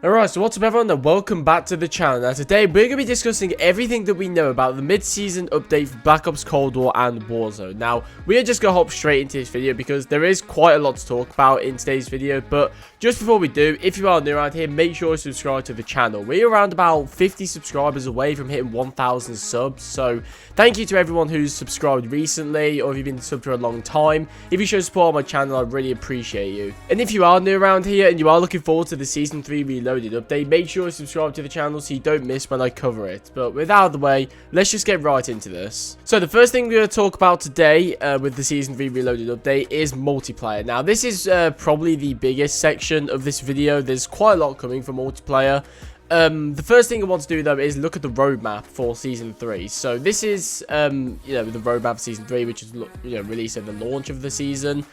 Alright, so what's up everyone and welcome back to the channel. Now today we're going to be discussing everything that we know about the mid-season update for Black Ops Cold War and Warzone. Now, we are just going to hop straight into this video because there is quite a lot to talk about in today's video. But just before we do, if you are new around here, make sure to subscribe to the channel. We're around about 50 subscribers away from hitting 1,000 subs. So thank you to everyone who's subscribed recently or if you've been subbed for a long time. If you show support on my channel, I really appreciate you. And if you are new around here and you are looking forward to the Season 3 Reloaded update, make sure to subscribe to the channel so you don't miss when I cover it. But with that out of the way, let's just get right into this. So the first thing we're going to talk about today with the Season 3 Reloaded update is multiplayer. Now this is probably the biggest section of this video. There's quite a lot coming for multiplayer. The first thing I want to do though is look at the roadmap for Season 3. So this is, the roadmap for Season 3, which is, released at the launch of the season.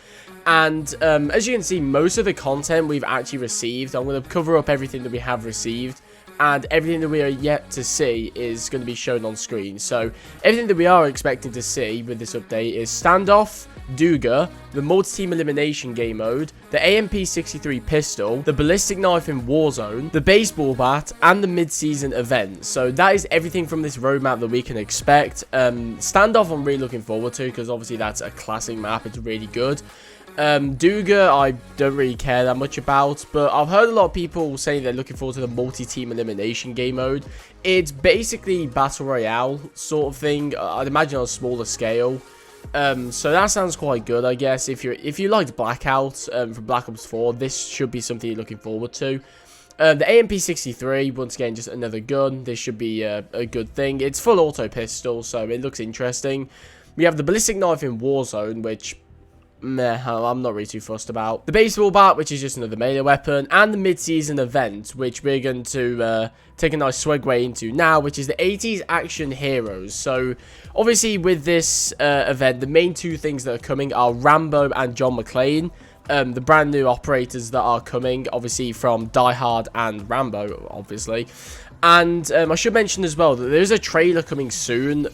And as you can see, most of the content we've actually received. I'm going to cover up everything that we have received. And everything that we are yet to see is going to be shown on screen. So everything that we are expecting to see with this update is Standoff, Duga, the multi-team elimination game mode, the AMP63 pistol, the ballistic knife in Warzone, the baseball bat, and the mid-season event. So that is everything from this roadmap that we can expect. Standoff I'm really looking forward to because obviously that's a classic map. It's really good. Duga, I don't really care that much about, but I've heard a lot of people saying they're looking forward to the multi-team elimination game mode. It's basically Battle Royale sort of thing, I'd imagine on a smaller scale. So that sounds quite good, I guess. If you liked Blackout from Black Ops 4, this should be something you're looking forward to. The AMP63, once again, just another gun. This should be a good thing. It's full auto pistol, so it looks interesting. We have the ballistic knife in Warzone, which I'm not really too fussed about. The baseball bat, which is just another melee weapon, and the mid-season event, which we're going to take a nice segue into now, which is the 80s action heroes. So obviously with this event, the main two things that are coming are Rambo and John McClane. The brand new operators that are coming, obviously from Die Hard and Rambo, obviously. And I should mention as well that there's a trailer coming soon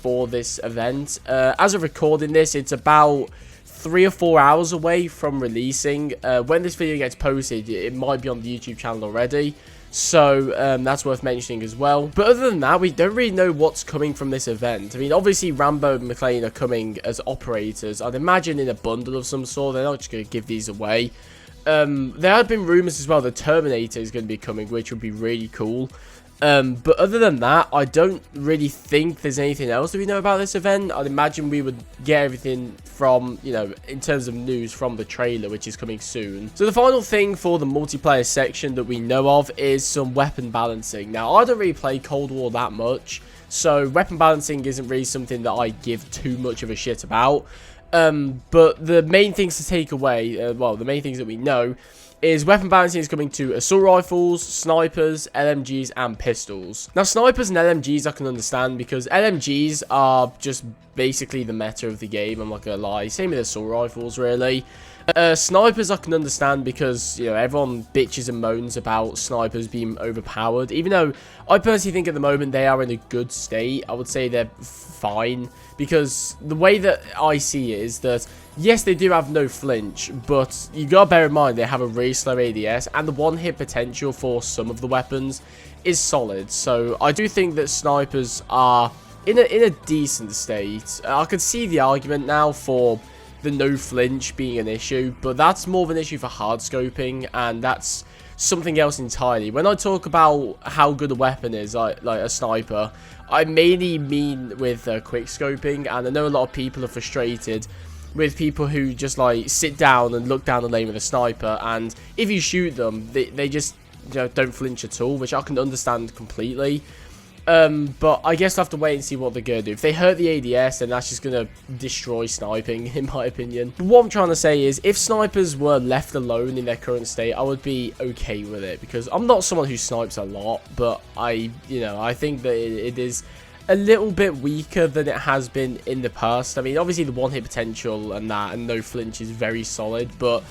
for this event. As of recording this, it's about 3 or 4 hours away from releasing. When this video gets posted, it might be on the YouTube channel already. So that's worth mentioning as well. But other than that, we don't really know what's coming from this event. I mean, obviously Rambo and McClane are coming as operators. I'd imagine in a bundle of some sort. They're not just going to give these away. There have been rumors as well that Terminator is going to be coming, which would be really cool. But other than that, I don't really think there's anything else that we know about this event. I'd imagine we would get everything from, in terms of news from the trailer, which is coming soon. So the final thing for the multiplayer section that we know of is some weapon balancing. Now, I don't really play Cold War that much, so weapon balancing isn't really something that I give too much of a shit about. But the main things to take away, the main things that we know is weapon balancing is coming to assault rifles, snipers, LMGs, and pistols. Now, snipers and LMGs I can understand because LMGs are just basically the meta of the game, I'm not gonna lie. Same with assault rifles, really. Snipers I can understand because, everyone bitches and moans about snipers being overpowered. Even though I personally think at the moment they are in a good state, I would say they're fine. Because the way that I see it is that, yes, they do have no flinch, but you gotta bear in mind they have a really slow ADS, and the one-hit potential for some of the weapons is solid. So I do think that snipers are in a decent state. I can see the argument now for the no flinch being an issue, but that's more of an issue for hard scoping, and that's something else entirely. When I talk about how good a weapon is, like a sniper, I mainly mean with quick scoping, and I know a lot of people are frustrated with people who just sit down and look down the lane with a sniper, and if you shoot them, they just don't flinch at all, which I can understand completely. But I guess I'll have to wait and see what they're going to do. If they hurt the ADS, then that's just going to destroy sniping, in my opinion. But what I'm trying to say is, if snipers were left alone in their current state, I would be okay with it. Because I'm not someone who snipes a lot, but I think that it is a little bit weaker than it has been in the past. I mean, obviously the one-hit potential and no flinch is very solid, but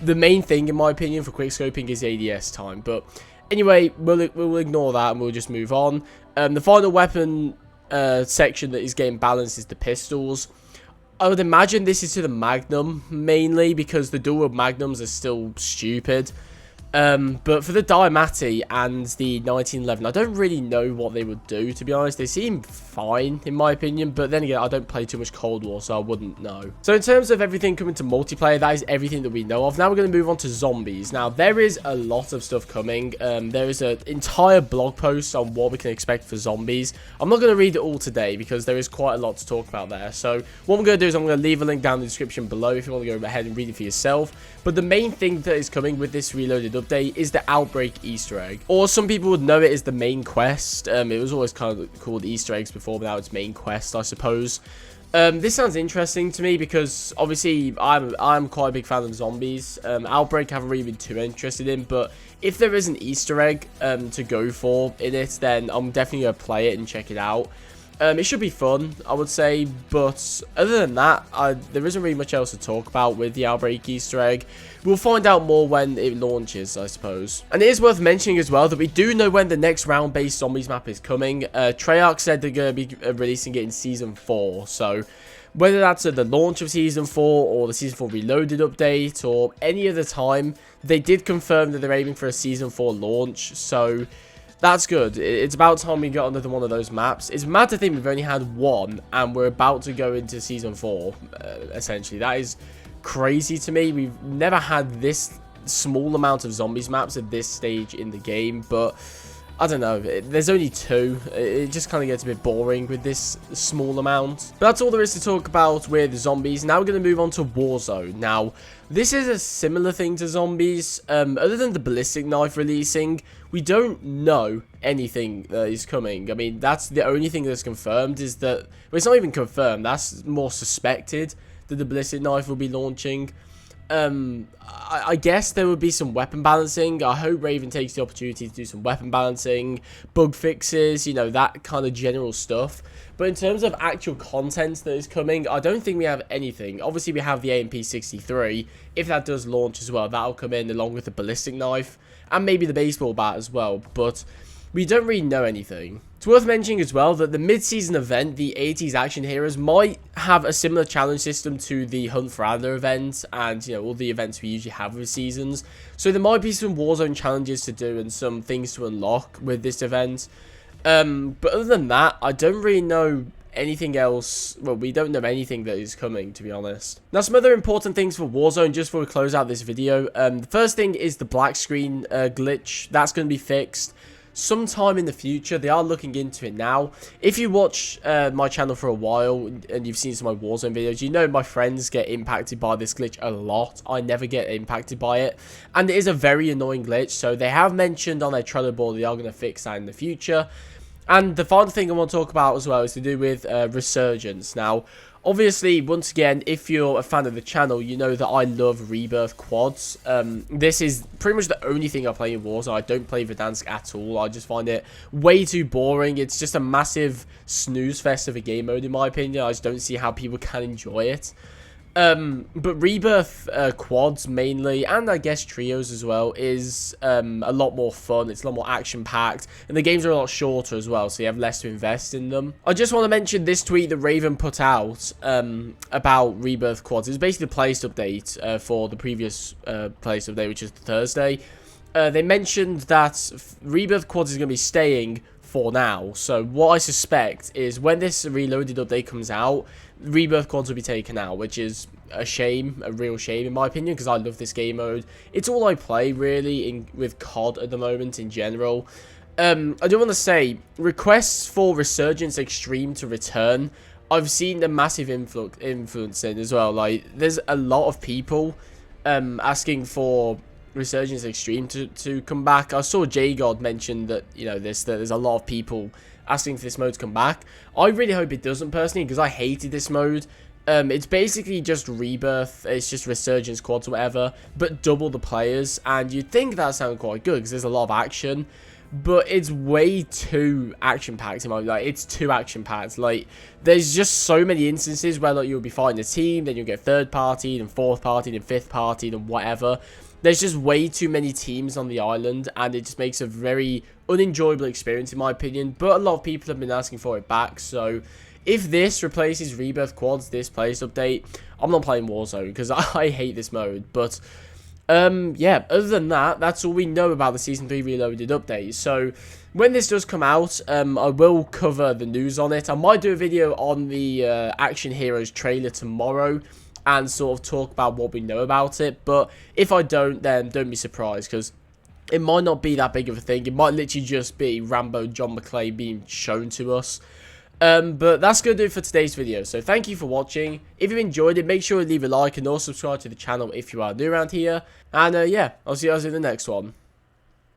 the main thing, in my opinion, for quickscoping is ADS time. But anyway, we'll ignore that and we'll just move on. The final weapon section that is getting balanced is the pistols. I would imagine this is to the Magnum mainly because the dual Magnums are still stupid. But for the Diamati and the 1911, I don't really know what they would do, to be honest. They seem fine, in my opinion, but then again, I don't play too much Cold War, so I wouldn't know. So in terms of everything coming to multiplayer, that is everything that we know of. Now we're going to move on to zombies. Now, there is a lot of stuff coming. There is an entire blog post on what we can expect for zombies. I'm not going to read it all today, because there is quite a lot to talk about there. So what I'm going to do is I'm going to leave a link down in the description below if you want to go ahead and read it for yourself. But the main thing that is coming with this Reloaded update is the Outbreak Easter egg, or some people would know it as the main quest. It was always kind of called Easter eggs before, but now it's main quest, I suppose. This sounds interesting to me because obviously I'm quite a big fan of zombies. Outbreak I haven't really been too interested in, but if there is an Easter egg to go for in it, then I'm definitely gonna play it and check it out. It should be fun, I would say, but other than that, there isn't really much else to talk about with the Outbreak Easter egg. We'll find out more when it launches, I suppose. And it is worth mentioning as well that we do know when the next round-based zombies map is coming. Treyarch said they're going to be releasing it in Season 4, so whether that's at the launch of Season 4 or the Season 4 Reloaded update or any other time, they did confirm that they're aiming for a Season 4 launch, so that's good. It's about time we got another one of those maps. It's mad to think we've only had one, and we're about to go into Season 4, essentially. That is crazy to me. We've never had this small amount of zombies maps at this stage in the game, but I don't know, there's only 2. It just kind of gets a bit boring with this small amount. But that's all there is to talk about with zombies. Now we're going to move on to Warzone. Now, this is a similar thing to zombies. Other than the ballistic knife releasing, we don't know anything that is coming. I mean, that's the only thing that's confirmed is that, well, it's not even confirmed, that's more suspected that the ballistic knife will be launching. I guess there would be some weapon balancing. I hope Raven takes the opportunity to do some weapon balancing, bug fixes, you know, that kind of general stuff. But in terms of actual content that is coming, I don't think we have anything. Obviously, we have the AMP-63. If that does launch as well, that'll come in along with the ballistic knife and maybe the baseball bat as well. But we don't really know anything. It's worth mentioning as well that the mid-season event, the 80s Action Heroes, might have a similar challenge system to the Hunt for Adler event and, you know, all the events we usually have with seasons. So there might be some Warzone challenges to do and some things to unlock with this event. But other than that, I don't really know anything else. Well, we don't know anything that is coming, to be honest. Now, some other important things for Warzone just before we close out this video. The first thing is the black screen glitch. That's going to be fixed sometime in the future. They are looking into it now. If you watch my channel for a while and you've seen some of my Warzone videos, you know my friends get impacted by this glitch a lot. I never get impacted by it, and it is a very annoying glitch. So they have mentioned on their Trello board they are going to fix that in the future. And the final thing I want to talk about as well is to do with Resurgence. Now, obviously, once again, if you're a fan of the channel, you know that I love Rebirth quads. This is pretty much the only thing I play in Warzone. I don't play Verdansk at all. I just find it way too boring. It's just a massive snooze fest of a game mode, in my opinion. I just don't see how people can enjoy it. But Rebirth quads mainly, and I guess trios as well, is a lot more fun. It's a lot more action-packed, and the games are a lot shorter as well, so you have less to invest in them. I just want to mention this tweet that Raven put out about Rebirth quads. It's basically the playlist update for the previous playlist update, which is Thursday. They mentioned that Rebirth quads is going to be staying for now. So what I suspect is when this Reloaded update comes out, Rebirth quads will be taken out, which is a shame, a real shame in my opinion, because I love this game mode. It's all I play really with COD at the moment in general. I do want to say, requests for Resurgence Extreme to return, I've seen a massive influence in as well. Like, there's a lot of people asking for Resurgence Extreme to come back. I saw JGod mention that, you know, there's a lot of people asking for this mode to come back. I really hope it doesn't, personally, because I hated this mode. It's basically just Rebirth, it's just Resurgence quads or whatever, but double the players, and you'd think that sounds quite good, because there's a lot of action, but it's way too action-packed in my opinion. Like, it's too action-packed. Like, there's just so many instances where, like, you'll be fighting a team, then you'll get third party, then fourth party, then fifth party, then whatever. There's just way too many teams on the island, and it just makes a very unenjoyable experience in my opinion. But a lot of people have been asking for it back, so if this replaces Rebirth quads, this playlist update, I'm not playing Warzone because I hate this mode. But Yeah, other than that, that's all we know about the Season 3 Reloaded update. So, when this does come out, I will cover the news on it. I might do a video on the Action Heroes trailer tomorrow and sort of talk about what we know about it. But if I don't, then don't be surprised, because it might not be that big of a thing. It might literally just be Rambo John McClane being shown to us. But that's going to do it for today's video. So thank you for watching. If you enjoyed it, make sure to leave a like and also subscribe to the channel if you are new around here. And yeah, I'll see you guys in the next one.